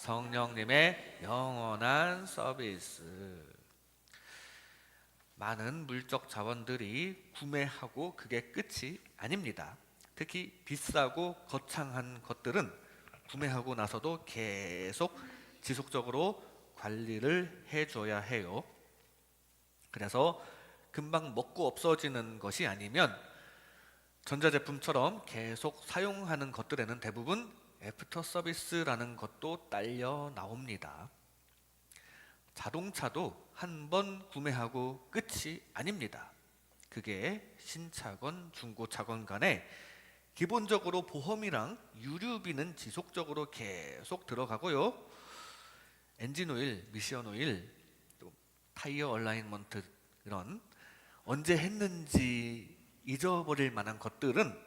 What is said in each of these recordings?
성령님의 영원한 서비스. 많은 물적 자원들이 구매하고 그게 끝이 아닙니다. 특히 비싸고 거창한 것들은 구매하고 나서도 계속 지속적으로 관리를 해줘야 해요. 그래서 금방 먹고 없어지는 것이 아니면 전자제품처럼 계속 사용하는 것들에는 대부분 애프터 서비스라는 것도 딸려 나옵니다. 자동차도 한 번 구매하고 끝이 아닙니다. 그게 신차건 중고차건 간에 기본적으로 보험이랑 유류비는 지속적으로 계속 들어가고요. 엔진 오일, 미션 오일, 또 타이어 얼라인먼트, 이런 언제 했는지 잊어버릴 만한 것들은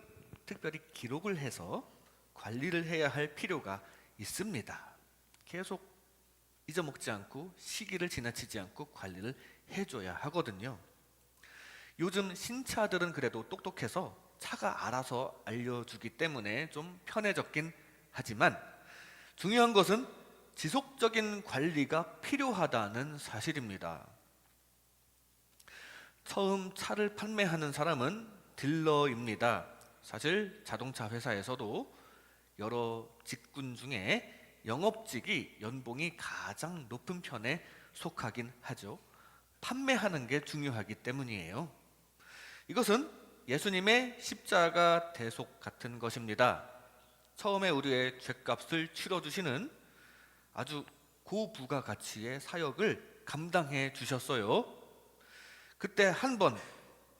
특별히 기록을 해서 관리를 해야 할 필요가 있습니다. 계속 잊어먹지 않고 시기를 지나치지 않고 관리를 해줘야 하거든요. 요즘 신차들은 그래도 똑똑해서 차가 알아서 알려주기 때문에 좀 편해졌긴 하지만 중요한 것은 지속적인 관리가 필요하다는 사실입니다. 처음 차를 판매하는 사람은 딜러입니다. 사실 자동차 회사에서도 여러 직군 중에 영업직이 연봉이 가장 높은 편에 속하긴 하죠. 판매하는 게 중요하기 때문이에요. 이것은 예수님의 십자가 대속 같은 것입니다. 처음에 우리의 죗값을 치러주시는 아주 고부가 가치의 사역을 감당해 주셨어요. 그때 한 번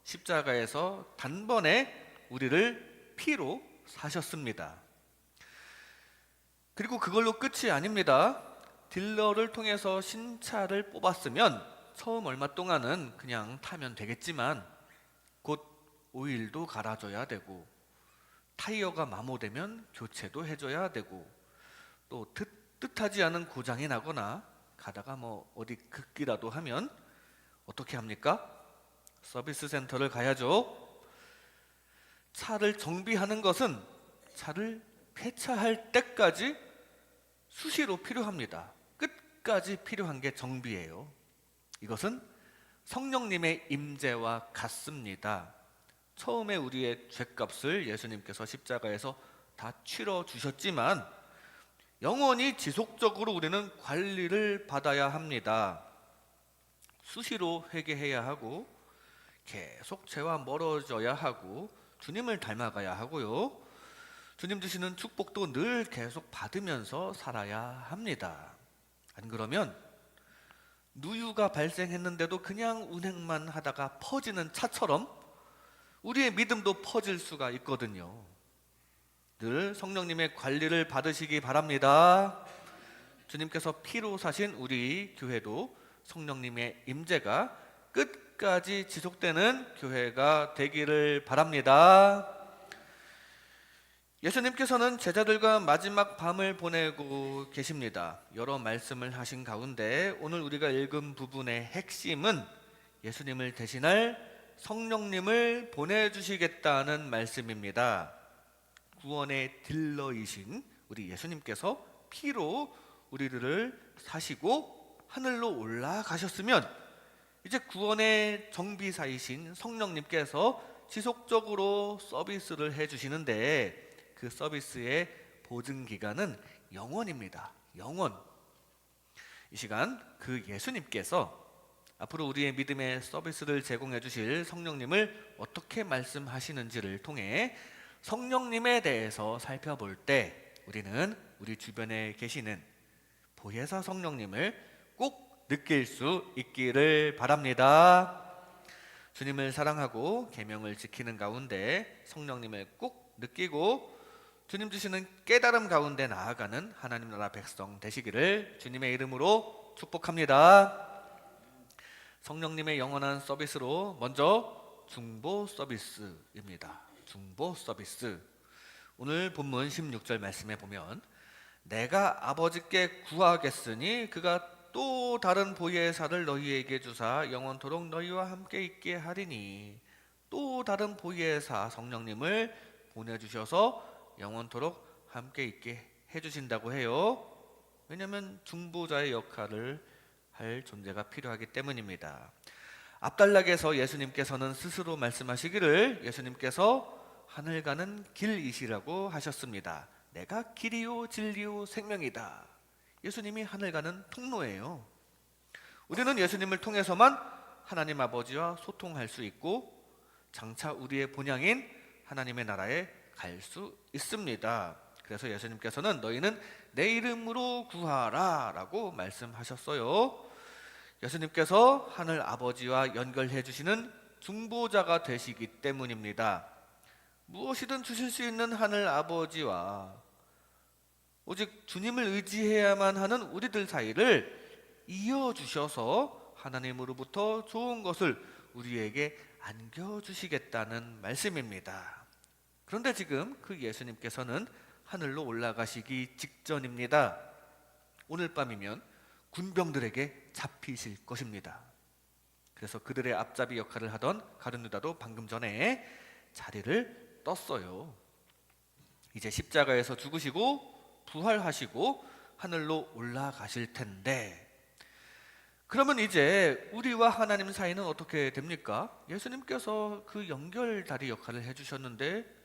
십자가에서 단번에 우리를 피로 사셨습니다. 그리고 그걸로 끝이 아닙니다. 딜러를 통해서 신차를 뽑았으면 처음 얼마 동안은 그냥 타면 되겠지만 곧 오일도 갈아줘야 되고 타이어가 마모되면 교체도 해줘야 되고 또 뜻하지 않은 고장이 나거나 가다가 어디 긁기라도 하면 어떻게 합니까? 서비스 센터를 가야죠. 차를 정비하는 것은 차를 폐차할 때까지 수시로 필요합니다. 끝까지 필요한 게 정비예요. 이것은 성령님의 임재와 같습니다. 처음에 우리의 죗값을 예수님께서 십자가에서 다 치러 주셨지만 영원히 지속적으로 우리는 관리를 받아야 합니다. 수시로 회개해야 하고 계속 죄와 멀어져야 하고 주님을 닮아가야 하고요. 주님 주시는 축복도 늘 계속 받으면서 살아야 합니다. 안 그러면 누유가 발생했는데도 그냥 운행만 하다가 퍼지는 차처럼 우리의 믿음도 퍼질 수가 있거든요. 늘 성령님의 관리를 받으시기 바랍니다. 주님께서 피로 사신 우리 교회도 성령님의 임재가 끝까지 지속되는 교회가 되기를 바랍니다. 예수님께서는 제자들과 마지막 밤을 보내고 계십니다. 여러 말씀을 하신 가운데 오늘 우리가 읽은 부분의 핵심은 예수님을 대신할 성령님을 보내주시겠다는 말씀입니다. 구원의 딜러이신 우리 예수님께서 피로 우리를 사시고 하늘로 올라가셨으면 이제 구원의 정비사이신 성령님께서 지속적으로 서비스를 해주시는데 그 서비스의 보증기간은 영원입니다. 영원. 이 시간 그 예수님께서 앞으로 우리의 믿음의 서비스를 제공해 주실 성령님을 어떻게 말씀하시는지를 통해 성령님에 대해서 살펴볼 때 우리는 우리 주변에 계시는 보혜사 성령님을 꼭 느낄 수 있기를 바랍니다. 주님을 사랑하고 계명을 지키는 가운데 성령님을 꼭 느끼고 주님 주시는 깨달음 가운데 나아가는 하나님 나라 백성 되시기를 주님의 이름으로 축복합니다. 성령님의 영원한 서비스로 먼저 중보 서비스입니다. 중보 서비스. 오늘 본문 16절 말씀에 보면 내가 아버지께 구하겠으니 그가 또 다른 보혜사를 너희에게 주사 영원토록 너희와 함께 있게 하리니 또 다른 보혜사 성령님을 보내주셔서 영원토록 함께 있게 해주신다고 해요. 왜냐하면 중보자의 역할을 할 존재가 필요하기 때문입니다. 앞단락에서 예수님께서는 스스로 말씀하시기를 예수님께서 하늘 가는 길이시라고 하셨습니다. 내가 길이요 진리요 생명이다. 예수님이 하늘 가는 통로예요. 우리는 예수님을 통해서만 하나님 아버지와 소통할 수 있고 장차 우리의 본향인 하나님의 나라에 갈 수 있습니다. 그래서 예수님께서는 너희는 내 이름으로 구하라 라고 말씀하셨어요. 예수님께서 하늘 아버지와 연결해 주시는 중보자가 되시기 때문입니다. 무엇이든 주실 수 있는 하늘 아버지와 오직 주님을 의지해야만 하는 우리들 사이를 이어주셔서 하나님으로부터 좋은 것을 우리에게 안겨주시겠다는 말씀입니다. 그런데 지금 그 예수님께서는 하늘로 올라가시기 직전입니다. 오늘 밤이면 군병들에게 잡히실 것입니다. 그래서 그들의 앞잡이 역할을 하던 가룟 유다도 방금 전에 자리를 떴어요. 이제 십자가에서 죽으시고 부활하시고 하늘로 올라가실 텐데, 그러면 이제 우리와 하나님 사이는 어떻게 됩니까? 예수님께서 그 연결다리 역할을 해주셨는데,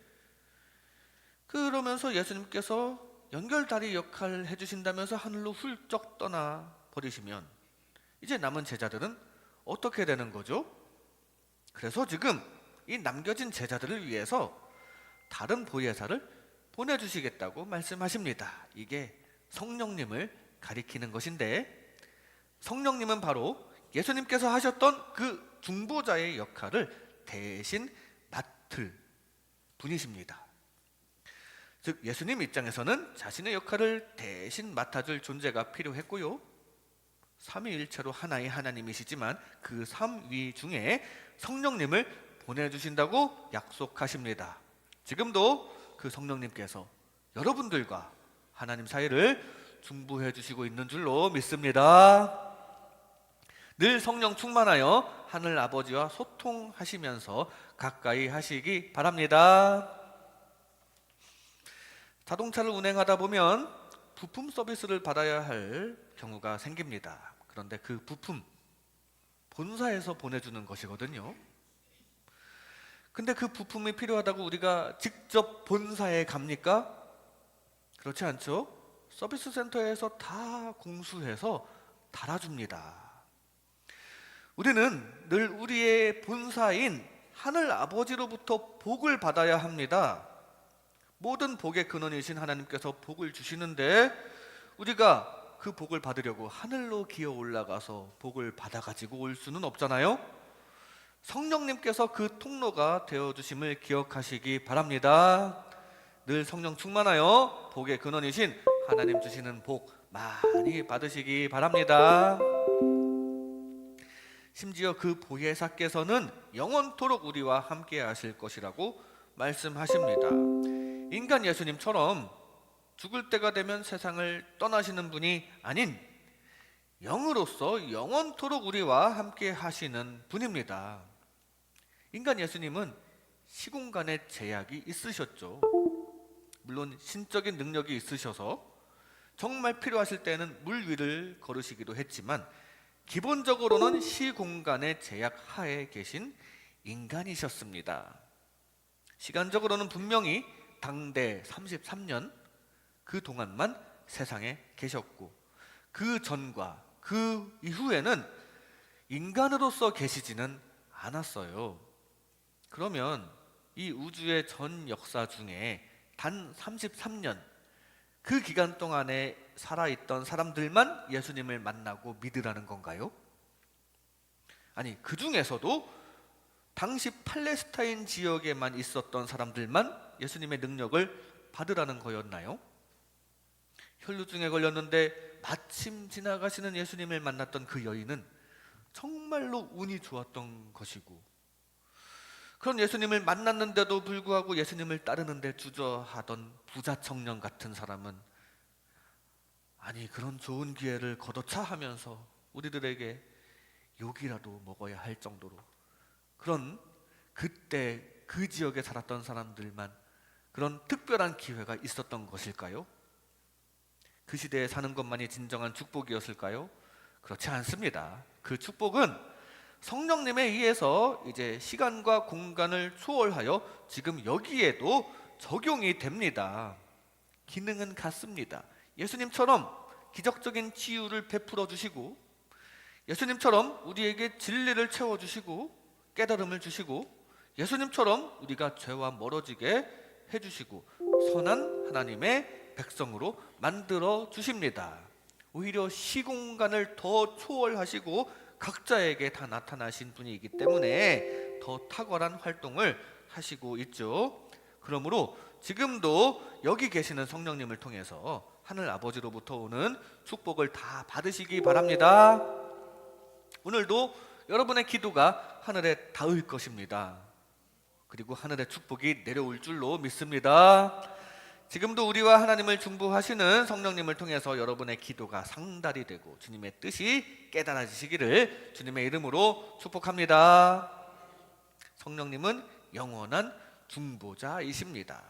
그러면서 예수님께서 연결다리 역할을 해주신다면서 하늘로 훌쩍 떠나 버리시면 이제 남은 제자들은 어떻게 되는 거죠? 그래서 지금 이 남겨진 제자들을 위해서 다른 보혜사를 보내주시겠다고 말씀하십니다. 이게 성령님을 가리키는 것인데, 성령님은 바로 예수님께서 하셨던 그 중보자의 역할을 대신 맡을 분이십니다. 즉 예수님 입장에서는 자신의 역할을 대신 맡아줄 존재가 필요했고요, 삼위일체로 하나의 하나님이시지만 그 삼위 중에 성령님을 보내주신다고 약속하십니다. 지금도 그 성령님께서 여러분들과 하나님 사이를 중보해 주시고 있는 줄로 믿습니다. 늘 성령 충만하여 하늘 아버지와 소통하시면서 가까이 하시기 바랍니다. 자동차를 운행하다 보면 부품 서비스를 받아야 할 경우가 생깁니다. 그런데 그 부품 본사에서 보내주는 것이거든요. 근데 그 부품이 필요하다고 우리가 직접 본사에 갑니까? 그렇지 않죠? 서비스 센터에서 다 공수해서 달아줍니다. 우리는 늘 우리의 본사인 하늘 아버지로부터 복을 받아야 합니다. 모든 복의 근원이신 하나님께서 복을 주시는데 우리가 그 복을 받으려고 하늘로 기어 올라가서 복을 받아가지고 올 수는 없잖아요. 성령님께서 그 통로가 되어주심을 기억하시기 바랍니다. 늘 성령 충만하여 복의 근원이신 하나님 주시는 복 많이 받으시기 바랍니다. 심지어 그 보혜사께서는 영원토록 우리와 함께 하실 것이라고 말씀하십니다. 인간 예수님처럼 죽을 때가 되면 세상을 떠나시는 분이 아닌 영으로서 영원토록 우리와 함께 하시는 분입니다. 인간 예수님은 시공간의 제약이 있으셨죠. 물론 신적인 능력이 있으셔서 정말 필요하실 때는 물 위를 걸으시기도 했지만 기본적으로는 시공간의 제약 하에 계신 인간이셨습니다. 시간적으로는 분명히 당대 33년 그 동안만 세상에 계셨고 그 전과 그 이후에는 인간으로서 계시지는 않았어요. 그러면 이 우주의 전 역사 중에 단 33년 그 기간 동안에 살아있던 사람들만 예수님을 만나고 믿으라는 건가요? 아니, 그 중에서도 당시 팔레스타인 지역에만 있었던 사람들만 예수님의 능력을 받으라는 거였나요? 혈루증에 걸렸는데 마침 지나가시는 예수님을 만났던 그 여인은 정말로 운이 좋았던 것이고, 그런 예수님을 만났는데도 불구하고 예수님을 따르는데 주저하던 부자 청년 같은 사람은 아니 그런 좋은 기회를 걷어차 하면서 우리들에게 욕이라도 먹어야 할 정도로 그런 그때 그 지역에 살았던 사람들만 그런 특별한 기회가 있었던 것일까요? 그 시대에 사는 것만이 진정한 축복이었을까요? 그렇지 않습니다. 그 축복은 성령님에 의해서 이제 시간과 공간을 초월하여 지금 여기에도 적용이 됩니다. 기능은 같습니다. 예수님처럼 기적적인 치유를 베풀어 주시고, 예수님처럼 우리에게 진리를 채워 주시고 깨달음을 주시고, 예수님처럼 우리가 죄와 멀어지게 해 주시고 선한 하나님의 백성으로 만들어 주십니다. 오히려 시공간을 더 초월하시고 각자에게 다 나타나신 분이기 때문에 더 탁월한 활동을 하시고 있죠. 그러므로 지금도 여기 계시는 성령님을 통해서 하늘 아버지로부터 오는 축복을 다 받으시기 바랍니다. 오늘도 여러분의 기도가 하늘에 닿을 것입니다. 그리고 하늘의 축복이 내려올 줄로 믿습니다. 지금도 우리와 하나님을 중보하시는 성령님을 통해서 여러분의 기도가 상달이 되고 주님의 뜻이 깨달아지시기를 주님의 이름으로 축복합니다. 성령님은 영원한 중보자이십니다.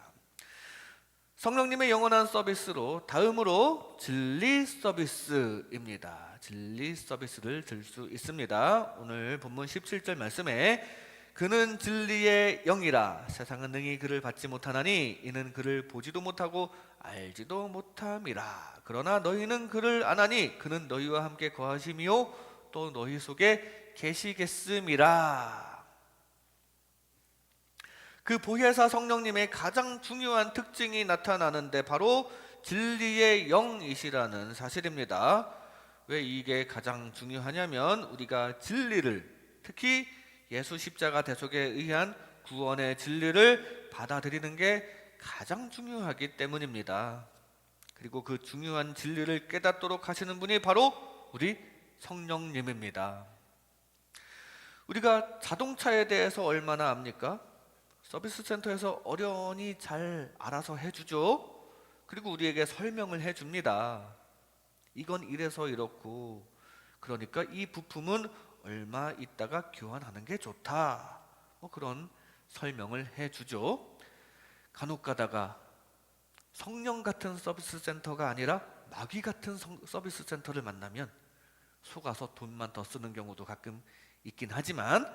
성령님의 영원한 서비스로 다음으로 진리 서비스입니다. 진리 서비스를 들 수 있습니다. 오늘 본문 17절 말씀에 그는 진리의 영이라 세상은 능히 그를 받지 못하나니 이는 그를 보지도 못하고 알지도 못함이라. 그러나 너희는 그를 아나니 그는 너희와 함께 거하심이요 또 너희 속에 계시겠음이라. 그 보혜사 성령님의 가장 중요한 특징이 나타나는데 바로 진리의 영이시라는 사실입니다. 왜 이게 가장 중요하냐면 우리가 진리를, 특히 예수 십자가 대속에 의한 구원의 진리를 받아들이는 게 가장 중요하기 때문입니다. 그리고 그 중요한 진리를 깨닫도록 하시는 분이 바로 우리 성령님입니다. 우리가 자동차에 대해서 얼마나 압니까? 서비스 센터에서 어련히 잘 알아서 해주죠. 그리고 우리에게 설명을 해줍니다. 이건 이래서 이렇고, 그러니까 이 부품은 얼마 있다가 교환하는 게 좋다, 그런 설명을 해주죠. 간혹 가다가 성령 같은 서비스 센터가 아니라 마귀 같은 서비스 센터를 만나면 속아서 돈만 더 쓰는 경우도 가끔 있긴 하지만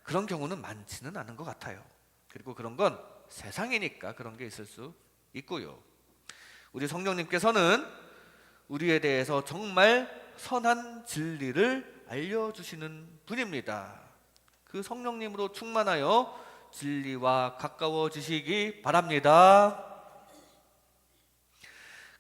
그런 경우는 많지는 않은 것 같아요. 그리고 그런 건 세상이니까 그런 게 있을 수 있고요. 우리 성령님께서는 우리에 대해서 정말 선한 진리를 알려주시는 분입니다. 그 성령님으로 충만하여 진리와 가까워지시기 바랍니다.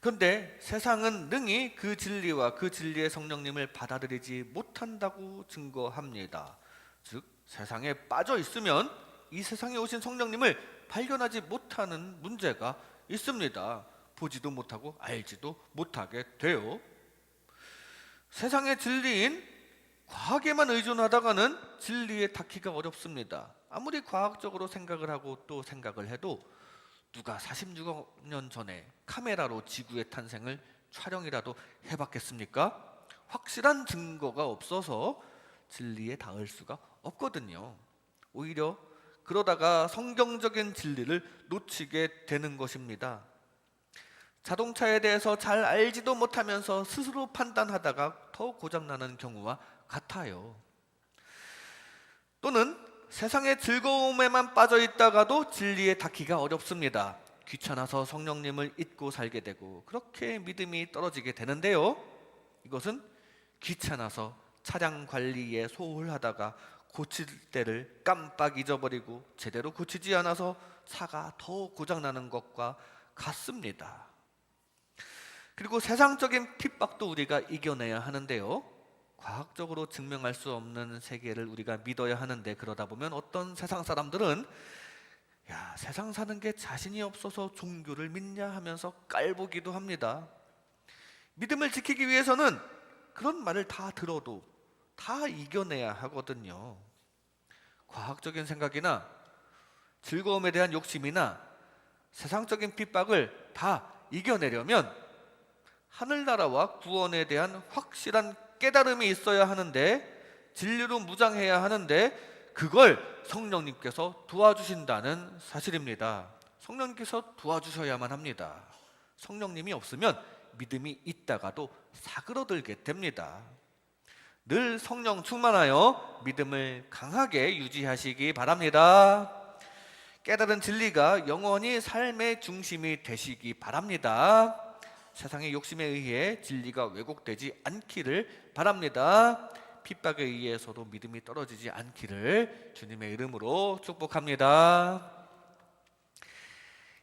그런데 세상은 능히 그 진리와 그 진리의 성령님을 받아들이지 못한다고 증거합니다. 즉 세상에 빠져 있으면 이 세상에 오신 성령님을 발견하지 못하는 문제가 있습니다. 보지도 못하고 알지도 못하게 돼요. 세상의 진리인 과학에만 의존하다가는 진리에 닿기가 어렵습니다. 아무리 과학적으로 생각을 하고 또 생각을 해도 누가 46억 년 전에 카메라로 지구의 탄생을 촬영이라도 해봤겠습니까? 확실한 증거가 없어서 진리에 닿을 수가 없거든요. 오히려 그러다가 성경적인 진리를 놓치게 되는 것입니다. 자동차에 대해서 잘 알지도 못하면서 스스로 판단하다가 더 고장나는 경우와 같아요. 또는 세상의 즐거움에만 빠져 있다가도 진리에 닿기가 어렵습니다. 귀찮아서 성령님을 잊고 살게 되고 그렇게 믿음이 떨어지게 되는데요. 이것은 귀찮아서 차량 관리에 소홀하다가 고칠 때를 깜빡 잊어버리고 제대로 고치지 않아서 차가 더 고장나는 것과 같습니다. 그리고 세상적인 핍박도 우리가 이겨내야 하는데요. 과학적으로 증명할 수 없는 세계를 우리가 믿어야 하는데 그러다 보면 어떤 세상 사람들은 세상 사는 게 자신이 없어서 종교를 믿냐 하면서 깔보기도 합니다. 믿음을 지키기 위해서는 그런 말을 다 들어도 다 이겨내야 하거든요. 과학적인 생각이나 즐거움에 대한 욕심이나 세상적인 핍박을 다 이겨내려면 하늘나라와 구원에 대한 확실한 깨달음이 있어야 하는데, 진리로 무장해야 하는데 그걸 성령님께서 도와주신다는 사실입니다. 성령님께서 도와주셔야만 합니다. 성령님이 없으면 믿음이 있다가도 사그러들게 됩니다. 늘 성령 충만하여 믿음을 강하게 유지하시기 바랍니다. 깨달은 진리가 영원히 삶의 중심이 되시기 바랍니다. 세상의 욕심에 의해 진리가 왜곡되지 않기를 바랍니다. 핍박에 의해서도 믿음이 떨어지지 않기를 주님의 이름으로 축복합니다.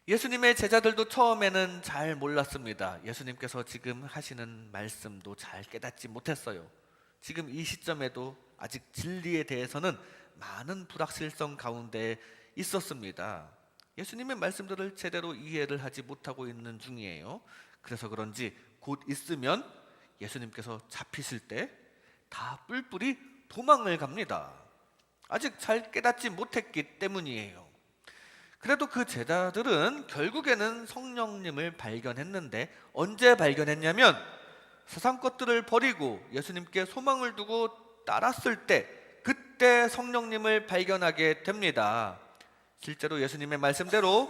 예수님의 제자들도 처음에는 잘 몰랐습니다. 예수님께서 지금 하시는 말씀도 잘 깨닫지 못했어요. 지금 이 시점에도 아직 진리에 대해서는 많은 불확실성 가운데 있었습니다. 예수님의 말씀들을 제대로 이해를 하지 못하고 있는 중이에요. 그래서 그런지 곧 있으면 예수님께서 잡히실 때 다 뿔뿔이 도망을 갑니다. 아직 잘 깨닫지 못했기 때문이에요. 그래도 그 제자들은 결국에는 성령님을 발견했는데 언제 발견했냐면 세상 것들을 버리고 예수님께 소망을 두고 따랐을 때 그때 성령님을 발견하게 됩니다. 실제로 예수님의 말씀대로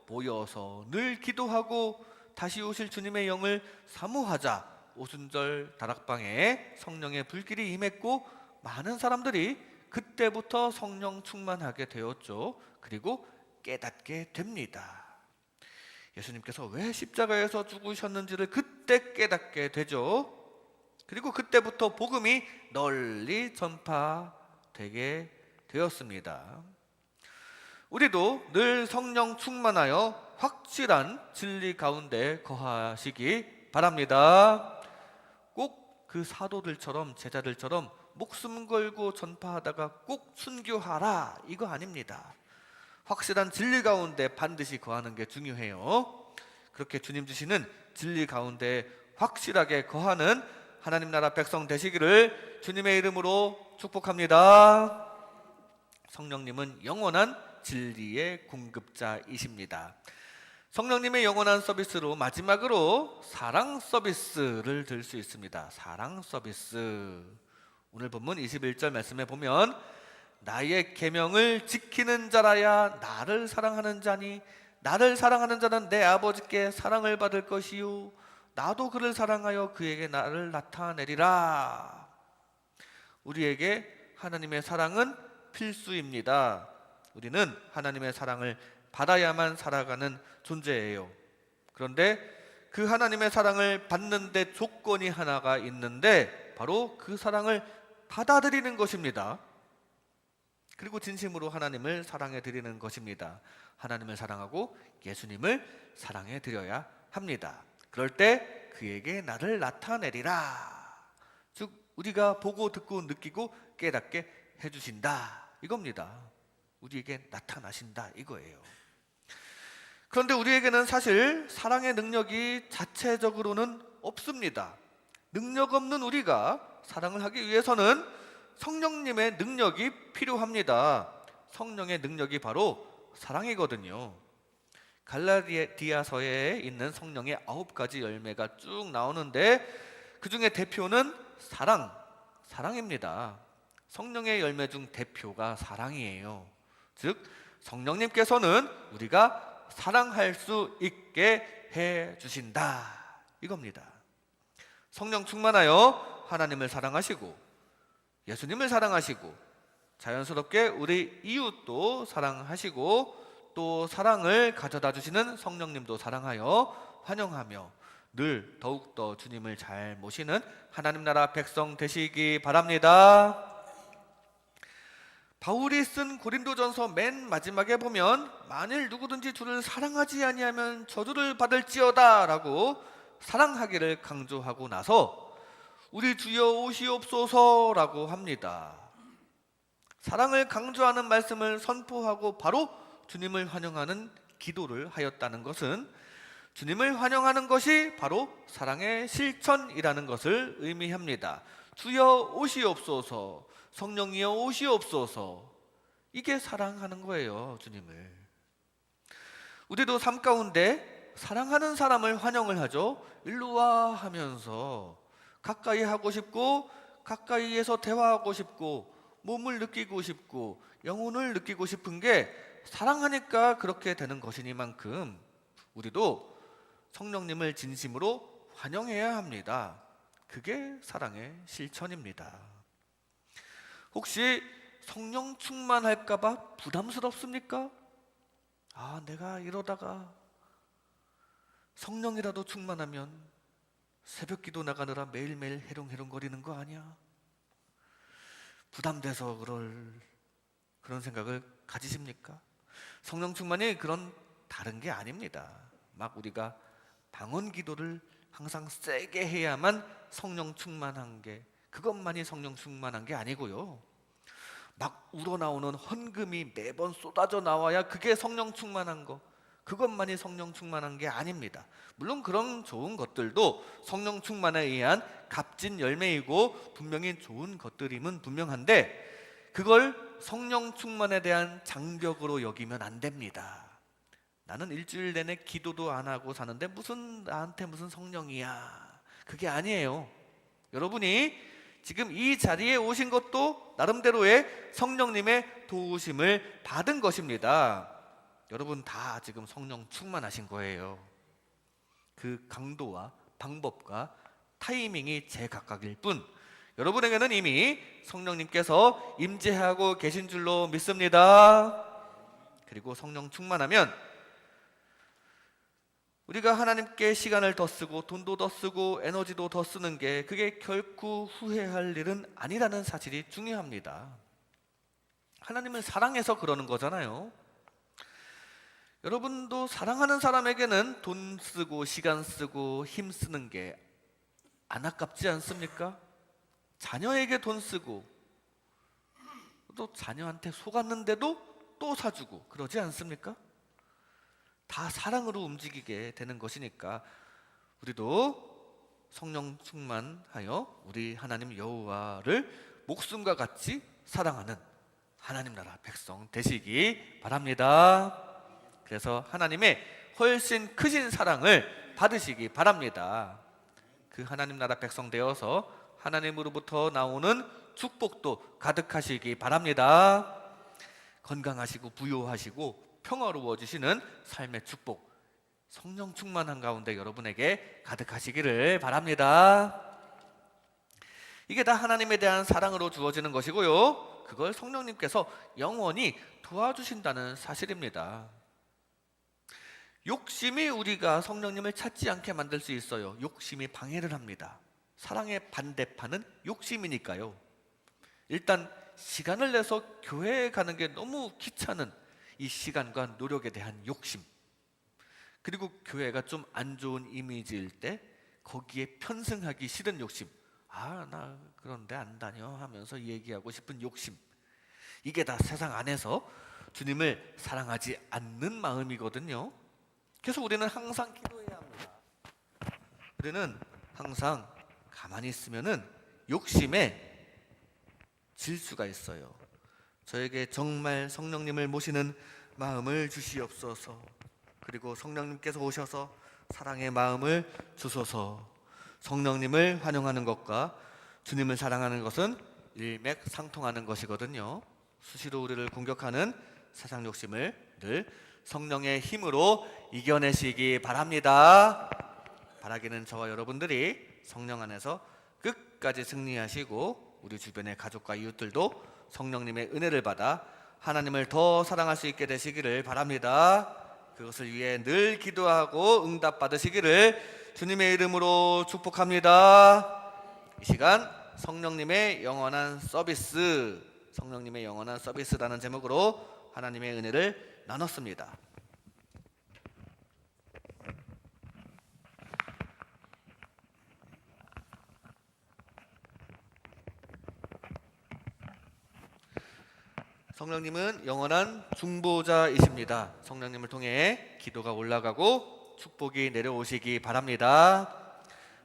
모여서 늘 기도하고 다시 오실 주님의 영을 사모하자 오순절 다락방에 성령의 불길이 임했고 많은 사람들이 그때부터 성령 충만하게 되었죠. 그리고 깨닫게 됩니다. 예수님께서 왜 십자가에서 죽으셨는지를 그때 깨닫게 되죠. 그리고 그때부터 복음이 널리 전파되게 되었습니다. 우리도 늘 성령 충만하여 확실한 진리 가운데 거하시기 바랍니다. 꼭 그 사도들처럼 제자들처럼 목숨 걸고 전파하다가 꼭 순교하라 이거 아닙니다. 확실한 진리 가운데 반드시 거하는 게 중요해요. 그렇게 주님 주시는 진리 가운데 확실하게 거하는 하나님 나라 백성 되시기를 주님의 이름으로 축복합니다. 성령님은 영원한 진리의 공급자이십니다. 성령님의 영원한 서비스로 마지막으로 사랑 서비스를 들 수 있습니다. 사랑 서비스. 오늘 본문 21절 말씀에 보면 나의 계명을 지키는 자라야 나를 사랑하는 자니 나를 사랑하는 자는 내 아버지께 사랑을 받을 것이요 나도 그를 사랑하여 그에게 나를 나타내리라. 우리에게 하나님의 사랑은 필수입니다. 우리는 하나님의 사랑을 받아야만 살아가는 존재예요. 그런데 그 하나님의 사랑을 받는 데 조건이 하나가 있는데 바로 그 사랑을 받아들이는 것입니다. 그리고 진심으로 하나님을 사랑해 드리는 것입니다. 하나님을 사랑하고 예수님을 사랑해 드려야 합니다. 그럴 때 그에게 나를 나타내리라. 즉 우리가 보고 듣고 느끼고 깨닫게 해주신다 이겁니다. 우리에게 나타나신다 이거예요. 그런데 우리에게는 사실 사랑의 능력이 자체적으로는 없습니다. 능력 없는 우리가 사랑을 하기 위해서는 성령님의 능력이 필요합니다. 성령의 능력이 바로 사랑이거든요. 갈라디아서에 있는 성령의 9가지 열매가 쭉 나오는데 그 중에 대표는 사랑입니다. 성령의 열매 중 대표가 사랑이에요. 즉 성령님께서는 우리가 사랑할 수 있게 해 주신다 이겁니다. 성령 충만하여 하나님을 사랑하시고 예수님을 사랑하시고 자연스럽게 우리 이웃도 사랑하시고 또 사랑을 가져다 주시는 성령님도 사랑하여 환영하며 늘 더욱더 주님을 잘 모시는 하나님 나라 백성 되시기 바랍니다. 바울이 쓴 고린도전서 맨 마지막에 보면 만일 누구든지 주를 사랑하지 아니하면 저주를 받을지어다 라고 사랑하기를 강조하고 나서 우리 주여 오시옵소서 라고 합니다. 사랑을 강조하는 말씀을 선포하고 바로 주님을 환영하는 기도를 하였다는 것은 주님을 환영하는 것이 바로 사랑의 실천이라는 것을 의미합니다. 주여 오시옵소서, 성령이여 오시옵소서. 이게 사랑하는 거예요, 주님을. 우리도 삶 가운데 사랑하는 사람을 환영을 하죠. 일로 와 하면서 가까이 하고 싶고 가까이에서 대화하고 싶고 몸을 느끼고 싶고 영혼을 느끼고 싶은 게 사랑하니까 그렇게 되는 것이니만큼 우리도 성령님을 진심으로 환영해야 합니다. 그게 사랑의 실천입니다. 혹시 성령 충만할까봐 부담스럽습니까? 내가 이러다가 성령이라도 충만하면 새벽 기도 나가느라 매일매일 해롱해롱거리는 거 아니야? 부담돼서 그런 생각을 가지십니까? 성령 충만이 그런 다른 게 아닙니다. 막 우리가 방언 기도를 항상 세게 해야만 성령 충만한 게, 그것만이 성령 충만한 게 아니고요. 막 우러나오는 헌금이 매번 쏟아져 나와야 그게 성령 충만한 거, 그것만이 성령 충만한 게 아닙니다. 물론 그런 좋은 것들도 성령 충만에 의한 값진 열매이고 분명히 좋은 것들임은 분명한데, 그걸 성령 충만에 대한 장벽으로 여기면 안 됩니다. 나는 일주일 내내 기도도 안 하고 사는데 나한테 무슨 성령이야. 그게 아니에요. 여러분이 지금 이 자리에 오신 것도 나름대로의 성령님의 도우심을 받은 것입니다. 여러분 다 지금 성령 충만하신 거예요. 그 강도와 방법과 타이밍이 제각각일 뿐, 여러분에게는 이미 성령님께서 임재하고 계신 줄로 믿습니다. 그리고 성령 충만하면 우리가 하나님께 시간을 더 쓰고 돈도 더 쓰고 에너지도 더 쓰는 게 그게 결코 후회할 일은 아니라는 사실이 중요합니다. 하나님을 사랑해서 그러는 거잖아요. 여러분도 사랑하는 사람에게는 돈 쓰고 시간 쓰고 힘 쓰는 게 안 아깝지 않습니까? 자녀에게 돈 쓰고 또 자녀한테 속았는데도 또 사주고 그러지 않습니까? 다 사랑으로 움직이게 되는 것이니까 우리도 성령 충만하여 우리 하나님 여호와를 목숨과 같이 사랑하는 하나님 나라 백성 되시기 바랍니다. 그래서 하나님의 훨씬 크신 사랑을 받으시기 바랍니다. 그 하나님 나라 백성 되어서 하나님으로부터 나오는 축복도 가득하시기 바랍니다. 건강하시고 부요하시고 평화로워지시는 삶의 축복, 성령 충만한 가운데 여러분에게 가득하시기를 바랍니다. 이게 다 하나님에 대한 사랑으로 주어지는 것이고요, 그걸 성령님께서 영원히 도와주신다는 사실입니다. 욕심이 우리가 성령님을 찾지 않게 만들 수 있어요. 욕심이 방해를 합니다. 사랑의 반대판은 욕심이니까요. 일단 시간을 내서 교회에 가는 게 너무 귀찮은 이 시간과 노력에 대한 욕심, 그리고 교회가 좀 안 좋은 이미지일 때 거기에 편승하기 싫은 욕심, 나 그런데 안 다녀 하면서 얘기하고 싶은 욕심, 이게 다 세상 안에서 주님을 사랑하지 않는 마음이거든요. 그래서 우리는 항상 기도해야 합니다. 우리는 항상 가만히 있으면은 욕심에 질 수가 있어요. 저에게 정말 성령님을 모시는 마음을 주시옵소서. 그리고 성령님께서 오셔서 사랑의 마음을 주소서. 성령님을 환영하는 것과 주님을 사랑하는 것은 일맥상통하는 것이거든요. 수시로 우리를 공격하는 세상 욕심을 늘 성령의 힘으로 이겨내시기 바랍니다. 바라기는 저와 여러분들이 성령 안에서 끝까지 승리하시고 우리 주변의 가족과 이웃들도 성령님의 은혜를 받아 하나님을 더 사랑할 수 있게 되시기를 바랍니다. 그것을 위해 늘 기도하고 응답 받으시기를 주님의 이름으로 축복합니다. 이 시간 성령님의 영원한 서비스라는 제목으로 하나님의 은혜를 나눴습니다. 성령님은 영원한 중보자이십니다. 성령님을 통해 기도가 올라가고 축복이 내려오시기 바랍니다.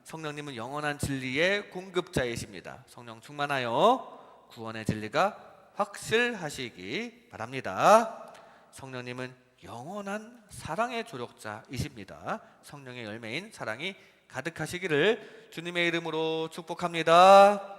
성령님은 영원한 진리의 공급자이십니다. 성령 충만하여 구원의 진리가 확실하시기 바랍니다. 성령님은 영원한 사랑의 조력자이십니다. 성령의 열매인 사랑이 가득하시기를 주님의 이름으로 축복합니다.